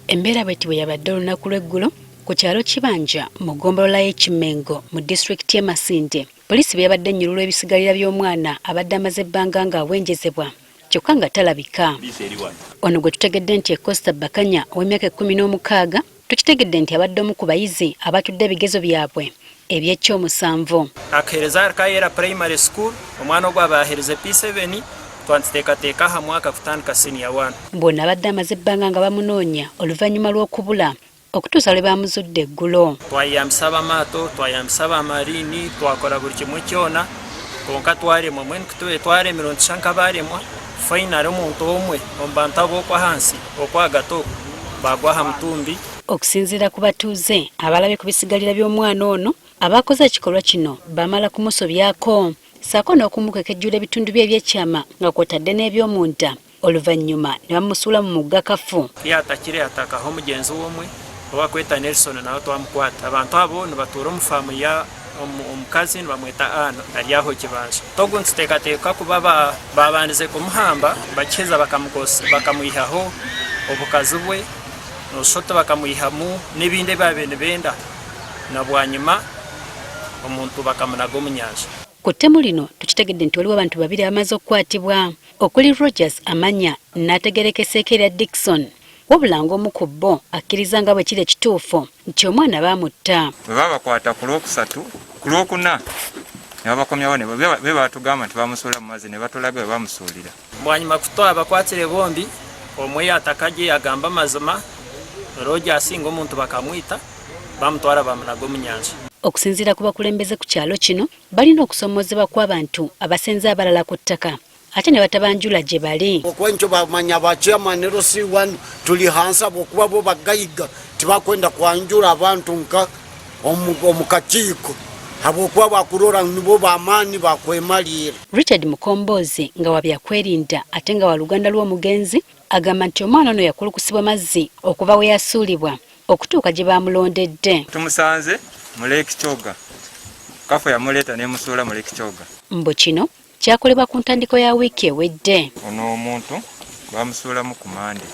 Embeera bw'etibwe yabadde olunaku lw'eggulo ku kyalo Kibanja mu ggombolola y'Ekimengo mu disitulikiti y'e Masinde. Poliisi bwe yabadde ennyulula ebisigalira by'omwana abadde amaze ebbanga ng'awenjezebwa kyokka nga talabika. Ono gwe tutegedde nti Costa Bakanya ow'emyaka 16 tukitegedde nti abadde omu ku bayizi abatudde ebigezo byabwe eby'ekyomusanvu. Akahereza Kayera Primary School omwana ogwo abahereze P7 twantiteekateeka ha mwaka kutandika senior 1. Bonna abadde amaze ebbanga nga bamunoonya oluvannyuma lw'okubula okutuusa lwe bamuzudde eggulo. Twayambisa abamaato, twayambisa abamarini, twakola buli kimu kyona konka twaremwa mwenu twaremera ntushanka baremwa fainali omuntu omwe omu bantu ab'okwa hansi okwa gato bagwa ha mutumbi. Okusinziira ku batuuze abalabye ku bisigalira by'omwana ono abakoze ekikolwa kino bamala kumusobyako saako n'okumukekejjula ebitundu bye ebyekyama nga kwotadde n'ebyomunda oluvannyuma ne bamusuula mu mugga Kafu. Yatakire yatakaho mugenzi w'omwe owakweta Nelson nawe twamukwata. Abantu abo nibatuura omu faamu ya omukazi nibamweta Ana ali aho Kibanja. Togo ntiteekateeka kuba babandize kumuhamba bakiheza bakamwihaho obukazi bwe nosota bakamwihamu n'ebindi babe nibenda na bwanyuma omuntu bakamunaga omu nyanja. Ku ttemu lino tukitegedde nti waliwo abantu babiri abamaze okukwatibwa okuli Rogers Amanya n'ategerekeseeko erya Dickson wabula ng'omu ku bo akkiriza nga bwe kiri ekituufu nti omwana baamutta. Bwe babakwata ku lwokusatu ku lwokuna ne babakomyawo ne be batugamba nti bamusuula mu mazzi ne batulaga bwe bamusuulira. Bwanyuma kutwala bakwatire bombi omwe yatakaje yagamba mazima Rogers ng'omuntu bakamwita bamutwala bamunaga omu nyanja. Okusinziira ku bakulembeze ku kyalo kino balina okusomoozebwa kw'abantu abasenze abalala ku ttaka ate ne batabanjula gye bali. Okwenkyo bamanya ba chairman LC1 tuli hansi abokuba bo bagayiga tibakwenda kwanjula abantu nka omukakiiko abokuba bakulora nibo bamaani bakwemalira. Richard Mukombozi nga wabyakwerinda ate nga waluganda lw'omugenzi agamba nti omwana ono yakulukusibwa mazzi okuva we yasuulibwa okutuuka gye bamulondedde. Tumusanze mu Lake Kyoga. Kafu yamuleeta n'emusuula mu Lake Kyoga. Mbu kino kyakolebwa ku ntandiko ya wiiki ewedde. Ono omuntu bamusuulamu ku Mande.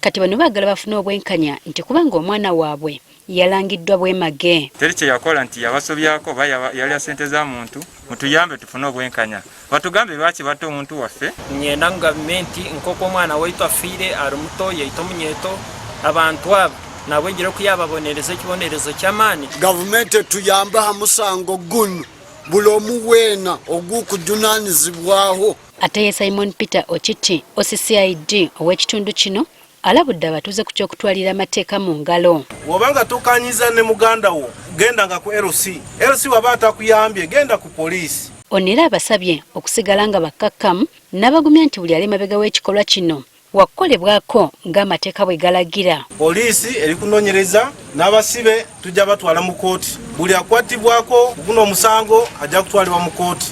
Kati bano baagala bafune obwenkanya nti kubanga omwana waabwe yalangiddwa bwemage. Teri kye yakola nti yabasobyako oba yalya ssente za muntu mutuyambe tufune obwenkanya. Batugambe lwaki batta omuntu waffe. Nyenda gavumenti nk'oko omwana waitu afiire ari muto yaita omunyeto abantu abo nabo ngira okuyababonereza ekibonerezo ky'amaani. Gavumenti tuyambe ha musango guno buli omu weena ogw'okujunanizibwaho. Ate ye Simon Peter Ochiti OCCID ow'ekitundu kino alabudde abatuuze ku ky'okutwalira amateeka mu ngalo. Wobanga tukanyiza ne muganda wo genda nga ku LC waba atakuyambye genda ku poliisi. Onera abasabye okusigala nga bakkakkamu n'abagumya nti buli ali mabega w'ekikolwa kino wakolebwako ng'amateeka bwe galagira. Poliisi eri kunoonyereza n'abasibe tujja batwala mu kooti. Buli akwatibwako guno omusango ajja kutwalibwa mu kooti.